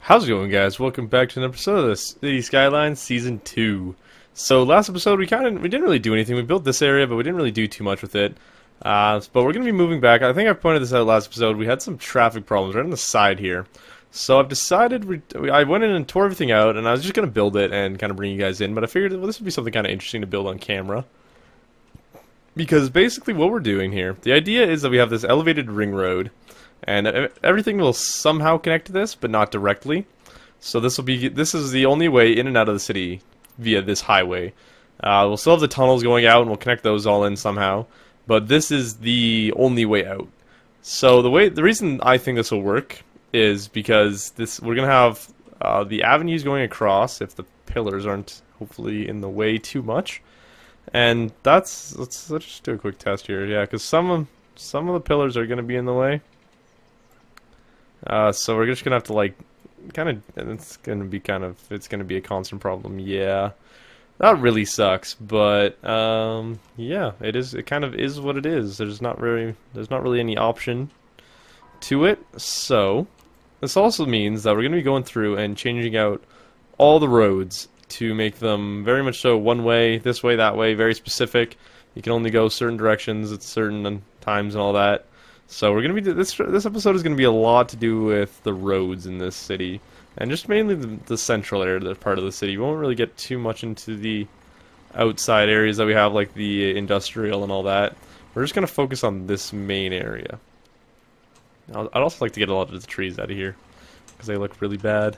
How's it going, guys? Welcome back to an episode of the City Skylines Season 2. So last episode we didn't really do anything. We built this area, but we didn't really do too much with it. But we're gonna be moving back. I think I pointed this out last episode. We had some traffic problems right on the side here. So I've decided I went in and tore everything out, and I was just gonna build it and kind of bring you guys in. But I figured, well, this would be something kind of interesting to build on camera. Because basically what we're doing here, the idea is that we have this elevated ring road. And everything will somehow connect to this, but not directly. So this is the only way in and out of the city via this highway. We'll still have the tunnels going out, and we'll connect those all in somehow. But this is the only way out. So the reason I think this will work is because we're gonna have the avenues going across if the pillars aren't hopefully in the way too much. And let's just do a quick test here, yeah, because some of the pillars are gonna be in the way. So we're just gonna have to it's gonna be a constant problem. Yeah, that really sucks, but yeah, it kind of is what it is. There's not really any option to it. So this also means that we're gonna be going through and changing out all the roads to make them very much so one way, this way, that way, very specific. You can only go certain directions at certain times and all that. So we're gonna be this episode is gonna be a lot to do with the roads in this city, and just mainly the central area, the part of the city. We won't really get too much into the outside areas that we have, like the industrial and all that. We're just gonna focus on this main area. I'd also like to get a lot of the trees out of here because they look really bad.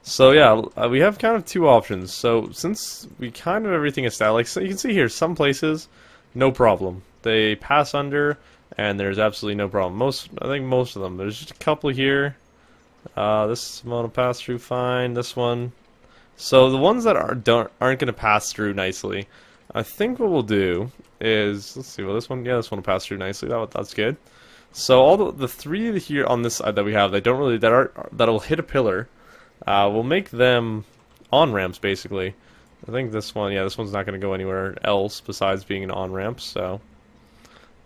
So yeah, we have kind of two options. So since we kind of everything established, so you can see here, some places, no problem. They pass under. And there's absolutely no problem. I think most of them. There's just a couple here. This one will pass through fine. This one. So the ones that aren't going to pass through nicely, I think what we'll do is, let's see. Well, this one will pass through nicely. That's good. So all the three here on this side that we have that'll hit a pillar, we'll make them on ramps basically. I think this one's not going to go anywhere else besides being an on ramp. So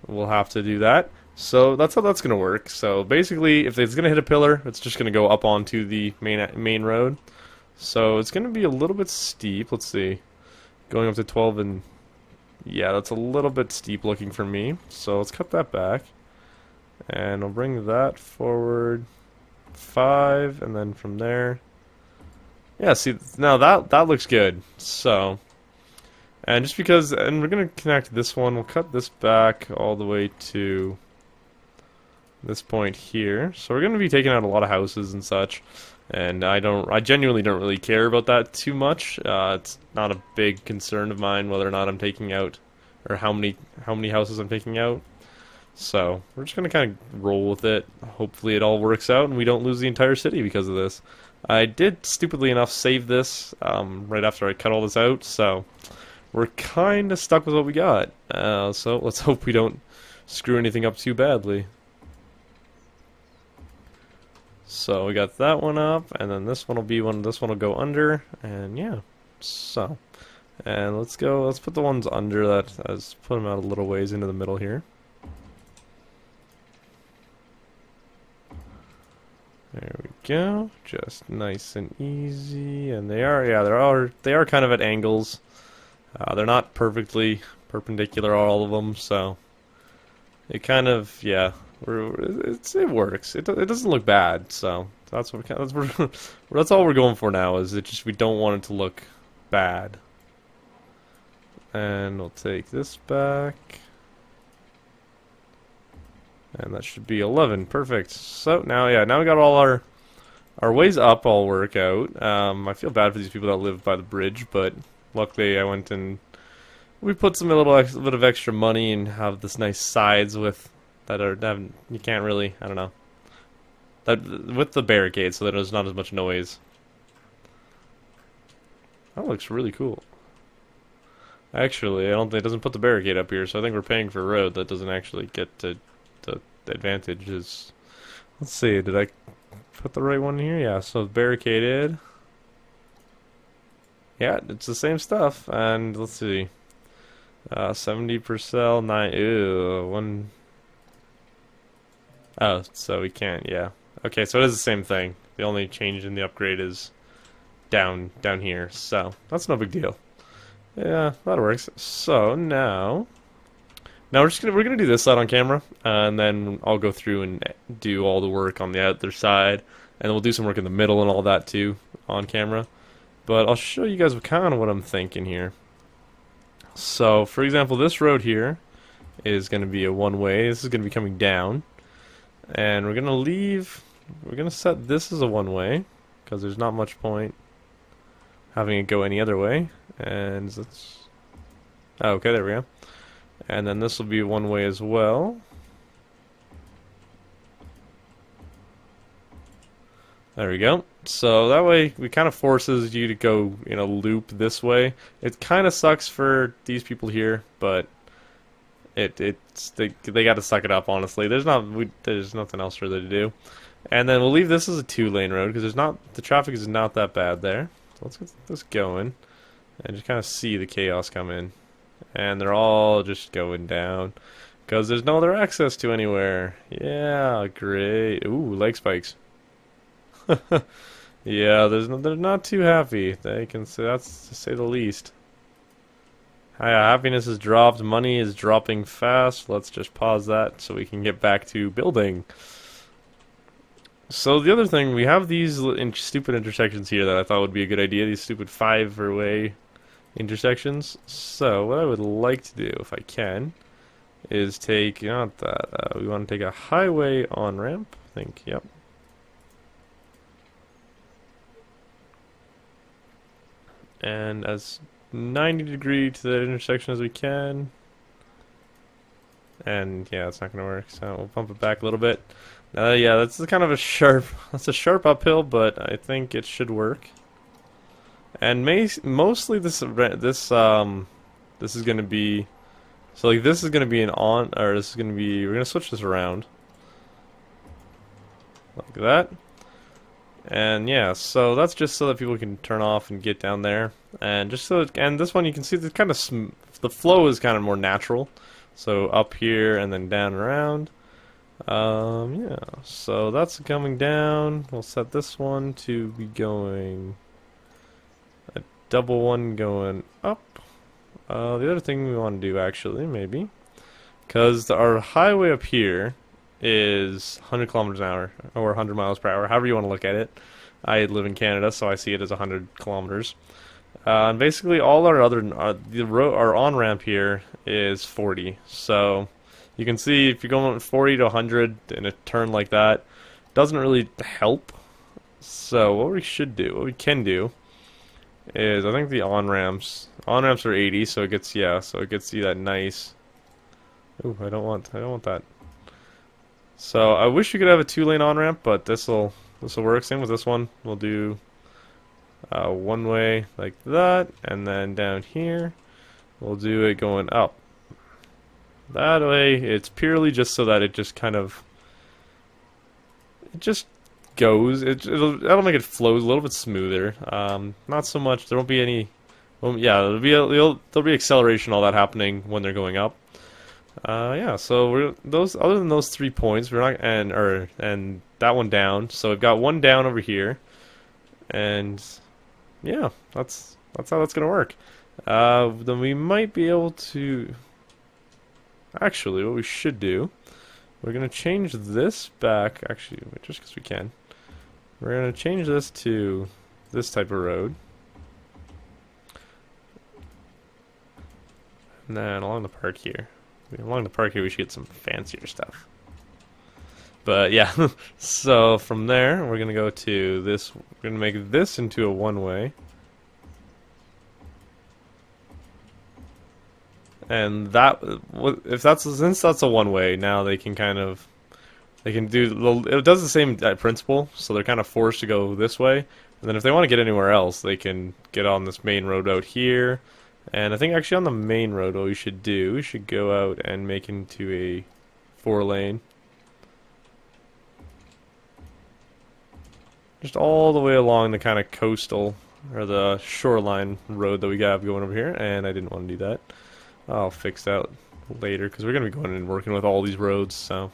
we'll have to do that. So that's how that's going to work. So basically, if it's going to hit a pillar, it's just going to go up onto the main road. So it's going to be a little bit steep. Let's see. Going up to 12 and... yeah, that's a little bit steep looking for me. So let's cut that back. And I'll bring that forward 5, and then from there... yeah, see, now that looks good. So... and just because, and we're going to connect this one, we'll cut this back all the way to this point here. So we're going to be taking out a lot of houses and such, and I genuinely don't really care about that too much. It's not a big concern of mine whether or not I'm taking out, or how many houses I'm taking out. So we're just going to kind of roll with it. Hopefully it all works out and we don't lose the entire city because of this. I did, stupidly enough, save this right after I cut all this out, so... we're kind of stuck with what we got, so let's hope we don't screw anything up too badly. So we got that one up, and then this one will go under, and yeah. So, and let's put the ones under that, let's put them out a little ways into the middle here. There we go, just nice and easy, and they are kind of at angles. They're not perfectly perpendicular, all of them, so it kind of, yeah, it works. It doesn't look bad, so that's all we're going for now. Is we don't want it to look bad. And we'll take this back, and that should be 11. Perfect. So now we got all our ways up all work out. I feel bad for these people that live by the bridge, but luckily I went and we put some bit of extra money and have this nice sides with you can't really, I don't know, that with the barricade so that there's not as much noise. That looks really cool. Actually, I don't think it doesn't put the barricade up here, so I think we're paying for a road that doesn't actually get to the advantages. Let's see, did I put the right one here? Yeah, so barricaded. Yeah, it's the same stuff, and let's see. 70%, 9, ew, 1. Oh, so we can't, yeah. Okay, so it is the same thing. The only change in the upgrade is down here, so that's no big deal. Yeah, that works. So now we're gonna do this side on camera, and then I'll go through and do all the work on the other side, and then we'll do some work in the middle and all that too on camera. But I'll show you guys kind of what I'm thinking here. So, for example, this road here is going to be a one-way. This is going to be coming down, and we're going to set this as a one-way because there's not much point having it go any other way. And let's, oh, okay, there we go. And then this will be one way as well. There we go. So that way, it kind of forces you to go in a loop this way. It kind of sucks for these people here, but they got to suck it up. Honestly, there's nothing else really to do. And then we'll leave this as a 2-lane road because the traffic is not that bad there. So let's get this going and just kind of see the chaos come in. And they're all just going down because there's no other access to anywhere. Yeah, great. Ooh, leg spikes. Yeah, they're not too happy. They can say that's to say the least. Happiness has dropped. Money is dropping fast. Let's just pause that so we can get back to building. So the other thing, we have these stupid intersections here that I thought would be a good idea. These stupid 5-way intersections. So what I would like to do, if I can, is take not that. We want to take a highway on ramp. I think. Yep. And as 90° to that intersection as we can. And yeah, it's not gonna work, so we'll bump it back a little bit. Yeah, that's kind of a sharp uphill, but I think it should work. And mostly this is gonna be, so like this is gonna be we're gonna switch this around like that. And yeah, so that's just so that people can turn off and get down there, and just so and this one you can see the kind of the flow is kind of more natural. So up here and then down and around. Yeah, so that's coming down. We'll set this one to be going a double one going up. The other thing we want to do actually maybe, because our highway up here is 100 kilometers an hour or 100 miles per hour, however you want to look at it. I live in Canada, so I see it as 100 kilometers. And basically, all our our on ramp here is 40. So you can see if you're going 40 to 100 in a turn like that, doesn't really help. So what we can do, is I think the on ramps are 80, so it gets you that nice. Ooh, I don't want that. So I wish you could have a 2-lane on-ramp, but this'll work. Same with this one. We'll do one way like that, and then down here we'll do it going up. That way it's purely just so that it just kind of goes. That'll make it flow a little bit smoother. Not so much. There won't be any. Well, yeah, there'll be acceleration, all that happening when they're going up. Yeah, so other than those 3 points, we're not and that one down. So we've got one down over here, and yeah, that's how that's gonna work. Then we might be able to. Actually, what we should do, we're gonna change this back. Actually, just because we can, we're gonna change this to this type of road, and then along the park here. Along the park here, we should get some fancier stuff. But yeah, so from there, we're gonna go to this. We're gonna make this into a one-way, and since that's a one-way, now they can do. It does the same principle, so they're kind of forced to go this way. And then if they want to get anywhere else, they can get on this main road out here. And I think actually on the main road, what we should go out and make into a 4-lane. Just all the way along the kind of coastal, or the shoreline road that we have going over here. And I didn't want to do that. I'll fix that later, because we're going to be going and working with all these roads, so.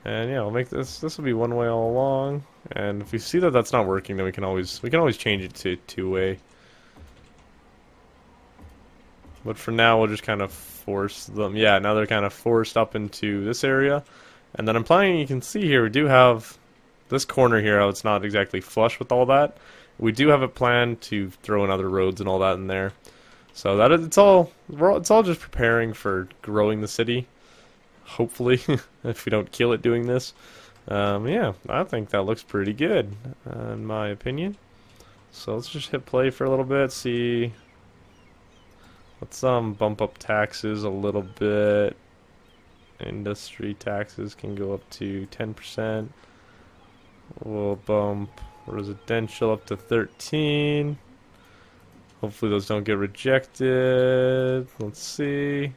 And yeah, we'll make this will be one way all along. And if we see that that's not working, then we can always change it to two-way. But for now, we'll just kind of force them. Yeah, now they're kind of forced up into this area. And then I'm planning, you can see here, we do have this corner here, how it's not exactly flush with all that. We do have a plan to throw in other roads and all that in there. So that is, it's all just preparing for growing the city. Hopefully, if we don't kill it doing this. Yeah, I think that looks pretty good, in my opinion. So let's just hit play for a little bit, see. Let's bump up taxes a little bit. Industry taxes can go up to 10%. We'll bump residential up to 13. Hopefully those don't get rejected. Let's see.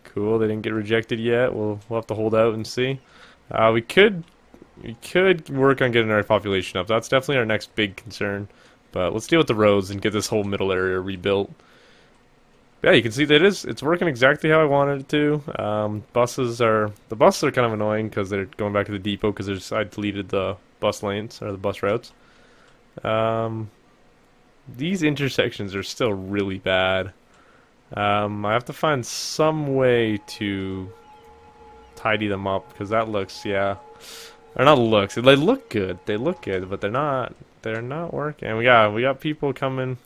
Cool, they didn't get rejected yet. We'll have to hold out and see. We could work on getting our population up. That's definitely our next big concern. But let's deal with the roads and get this whole middle area rebuilt. Yeah, you can see that it's working exactly how I wanted it to. The buses are kind of annoying because they're going back to the depot because I deleted the bus lanes or the bus routes. These intersections are still really bad. I have to find some way to tidy them up because that looks, yeah, or not looks. They look good. They look good, but they're not working. And we got people coming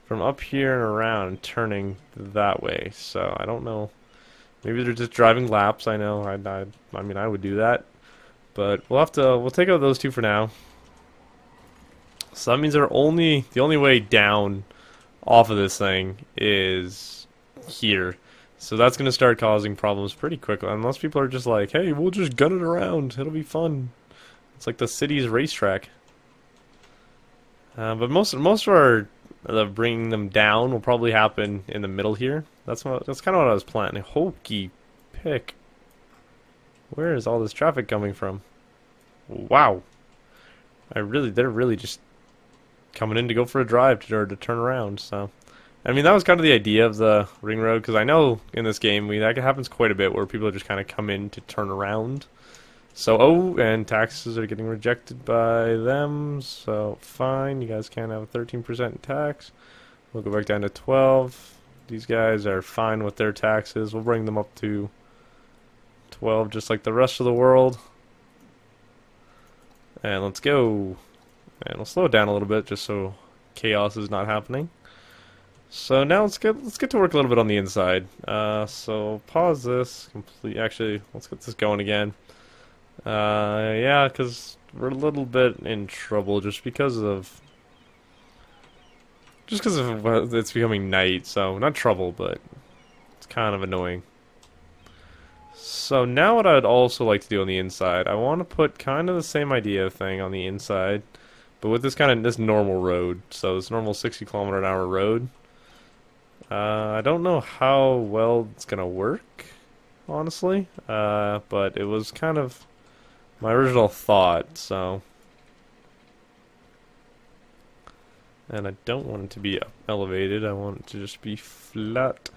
from up here and around and turning that way. So I don't know. Maybe they're just driving laps. I know. I mean, I would do that. But we'll take out those two for now. So that means the only way down off of this thing is here. So that's going to start causing problems pretty quickly. Unless people are just like, hey, we'll just gun it around. It'll be fun. It's like the city's racetrack. But most of our bringing them down will probably happen in the middle here. That's kind of what I was planning. Hokey pick. Where is all this traffic coming from? Wow. They're really just coming in to go for a drive or to turn around. So, I mean, that was kind of the idea of the ring road, because I know in this game that happens quite a bit where people just kind of come in to turn around. So, and taxes are getting rejected by them, so fine, you guys can't have a 13% tax. We'll go back down to 12. These guys are fine with their taxes. We'll bring them up to 12 just like the rest of the world. And let's go. And we'll slow it down a little bit just so chaos is not happening. So now let's get to work a little bit on the inside. So pause this. Actually, let's get this going again. Yeah, because we're a little bit in trouble just because of it's becoming night. So not trouble, but it's kind of annoying. So now what I'd also like to do on the inside, I want to put kind of the same idea thing on the inside, but with this normal road. So this normal 60-kilometer-an-hour road. I don't know how well it's gonna work, honestly. But it was kind of my original thought, so. And I don't want it to be elevated, I want it to just be flat.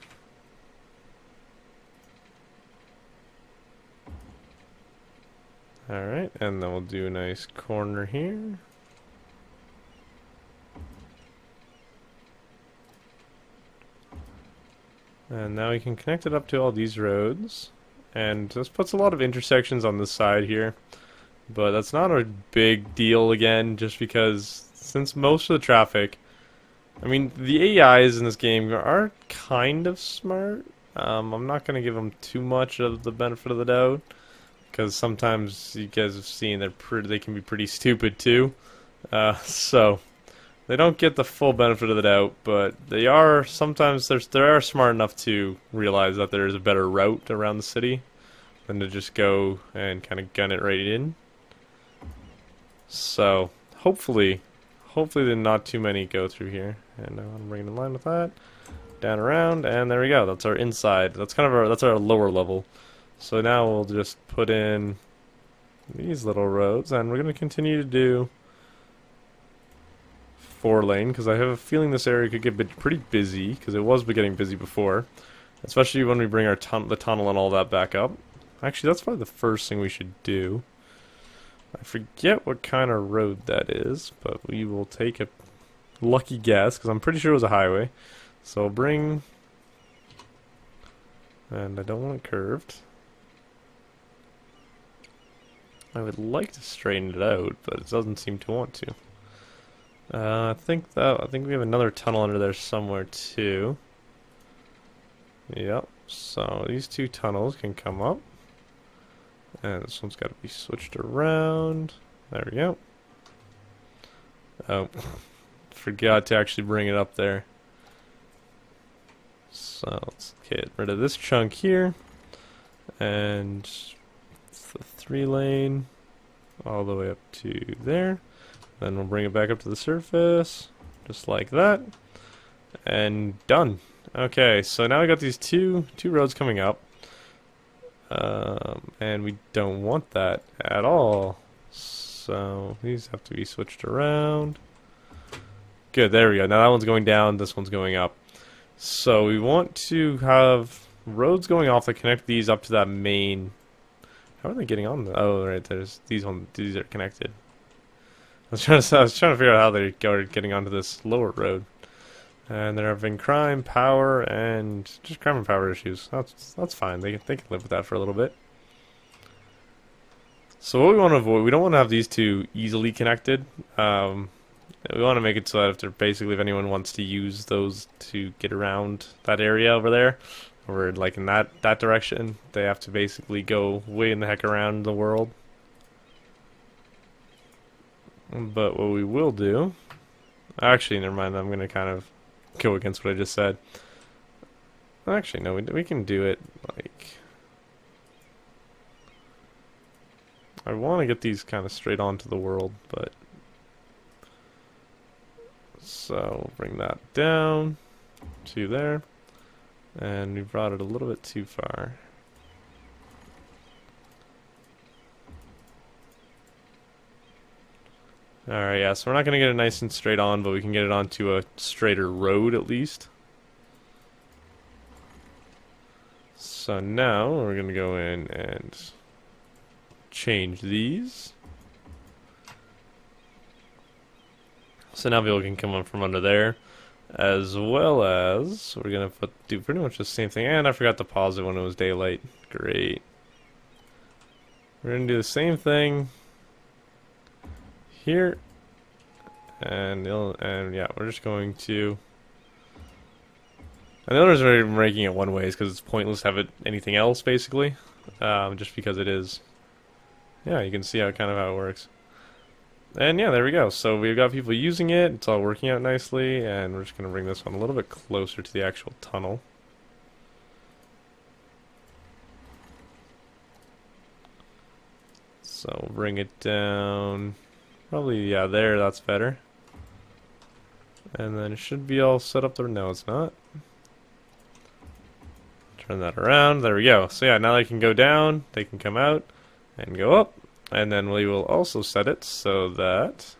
Alright, and then we'll do a nice corner here. And now we can connect it up to all these roads. And this puts a lot of intersections on this side here. But that's not a big deal again, just because since most of the traffic, I mean, the AIs in this game are kind of smart. I'm not going to give them too much of the benefit of the doubt, because sometimes you guys have seen they can be pretty stupid too. So they don't get the full benefit of the doubt, but they are sometimes they are smart enough to realize that there is a better route around the city than to just go and kind of gun it right in. So hopefully then not too many go through here, and I'm bringing in line with that. Down around, and there we go. That's our inside. That's kind of that's our lower level. So now we'll just put in these little roads, and we're going to continue to do 4-lane, because I have a feeling this area could get pretty busy, because it was getting busy before, especially when we bring the tunnel and all that back up. Actually, that's probably the first thing we should do. I forget what kind of road that is, but we will take a lucky guess, because I'm pretty sure it was a highway. So I'll bring... And I don't want it curved. I would like to straighten it out, but it doesn't seem to want to. I think we have another tunnel under there somewhere too. Yep. So these two tunnels can come up, and this one's got to be switched around. There we go. Oh, forgot to actually bring it up there. So let's get rid of this chunk here, and it's the 3-lane all the way up to there. Then we'll bring it back up to the surface, just like that, and done. Okay, so now we got these two roads coming up, and we don't want that at all. So these have to be switched around. Good, there we go. Now that one's going down, this one's going up. So we want to have roads going off that connect these up to that main. How are they getting on? Oh, right. There's these ones. These are connected. I was trying to figure out how they're getting onto this lower road. And there have been crime, power, and just crime and power issues. That's fine. They can live with that for a little bit. So what we want to avoid, we don't want to have these two easily connected. We want to make it so that if anyone wants to use those to get around that area over there, or like in that direction, they have to basically go way in the heck around the world. But what we will do, actually, never mind. I'm gonna kind of go against what I just said. Actually, no, we can do it like. I want to get these kind of straight onto the world, but. So bring that down to there, and we brought it a little bit too far. Alright, yeah, so we're not going to get it nice and straight on, but we can get it onto a straighter road at least. So now we're going to go in and change these. So now people can come up from under there, as well as we're going to do pretty much the same thing. And I forgot to pause it when it was daylight. Great. We're going to do the same thing here, and yeah, we're just going to. And the other reason we're making it one way is because it's pointless to have it anything else, basically, just because it is. Yeah, you can see how it works. And yeah, there we go. So we've got people using it. It's all working out nicely, and we're just going to bring this one a little bit closer to the actual tunnel. So bring it down. Probably, yeah, there, that's better. And then it should be all set up there. No, it's not. Turn that around. There we go. So yeah, now they can go down, they can come out, and go up. And then we will also set it so that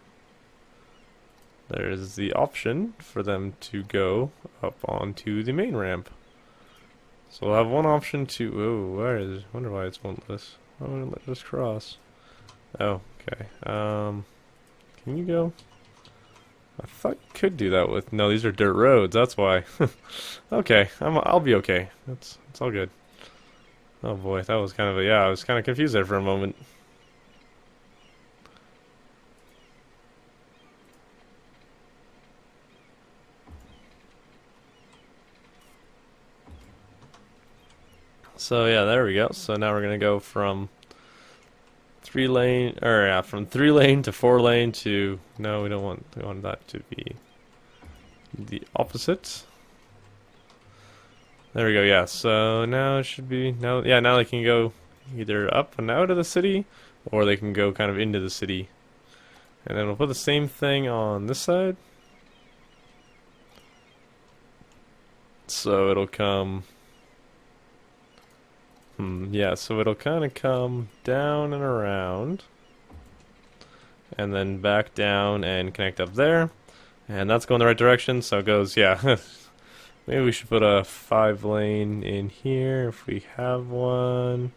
there is the option for them to go up onto the main ramp. So we'll have one option to... Oh, where is... I wonder why it's won't let us... Why won't it let us cross? Oh, okay. Can you go? I thought you could do that with... No, these are dirt roads, that's why. Okay, I'll be okay. It's all good. Oh boy, that was kind of a... Yeah, I was kind of confused there for a moment. So yeah, there we go. So now we're gonna go from 3-lane, or yeah, from 3-lane to 4-lane to, no, we want that to be the opposite. There we go. Yeah. So now it should be now. Yeah, now they can go either up and out of the city, or they can go kind of into the city. And then we'll put the same thing on this side. So it'll come. Yeah, so it'll kind of come down and around, and then back down and connect up there, and that's going the right direction. So it goes, yeah. Maybe we should put a 5-lane in here if we have one.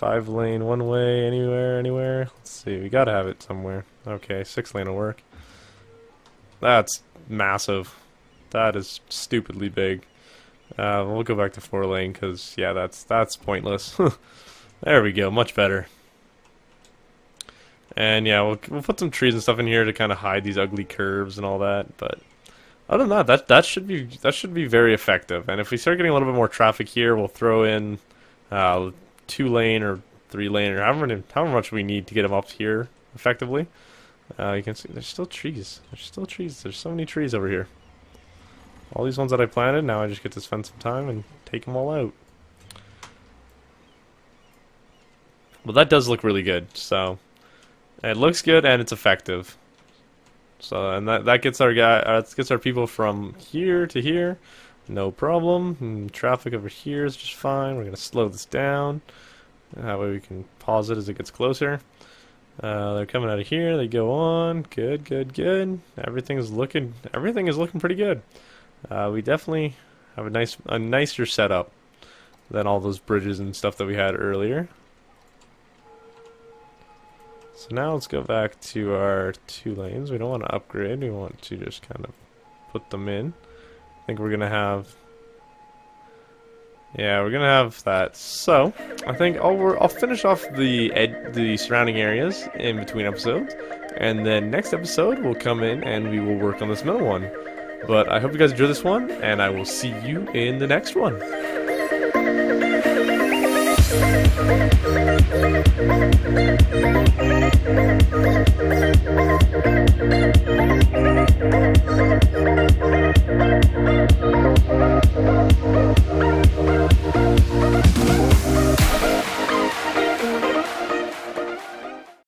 5-lane one way, anywhere. Let's see, we gotta have it somewhere. Okay, 6-lane will work. That's massive. That is stupidly big. We'll go back to 4-lane because yeah, that's pointless. There we go, much better. And yeah, we'll put some trees and stuff in here to kind of hide these ugly curves and all that. But other than that, that should be very effective. And if we start getting a little bit more traffic here, we'll throw in 2-lane or 3-lane or however much we need to get them up here effectively. You can see there's still trees. There's still trees. There's so many trees over here. All these ones that I planted, now I just get to spend some time and take them all out. Well, that does look really good. So it looks good and it's effective. So and that gets our gets our people from here to here, no problem. And traffic over here is just fine. We're gonna slow this down. That way we can pause it as it gets closer. They're coming out of here. They go on. Good, good, good. Everything is looking pretty good. We definitely have a nicer setup than all those bridges and stuff that we had earlier. So now let's go back to our 2 lanes. We don't want to upgrade. We want to just kind of put them in. I think we're gonna have. Yeah, we're gonna have that. So I think I'll finish off the surrounding areas in between episodes, and then next episode we'll come in and we will work on this middle one. But I hope you guys enjoy this one, and I will see you in the next one.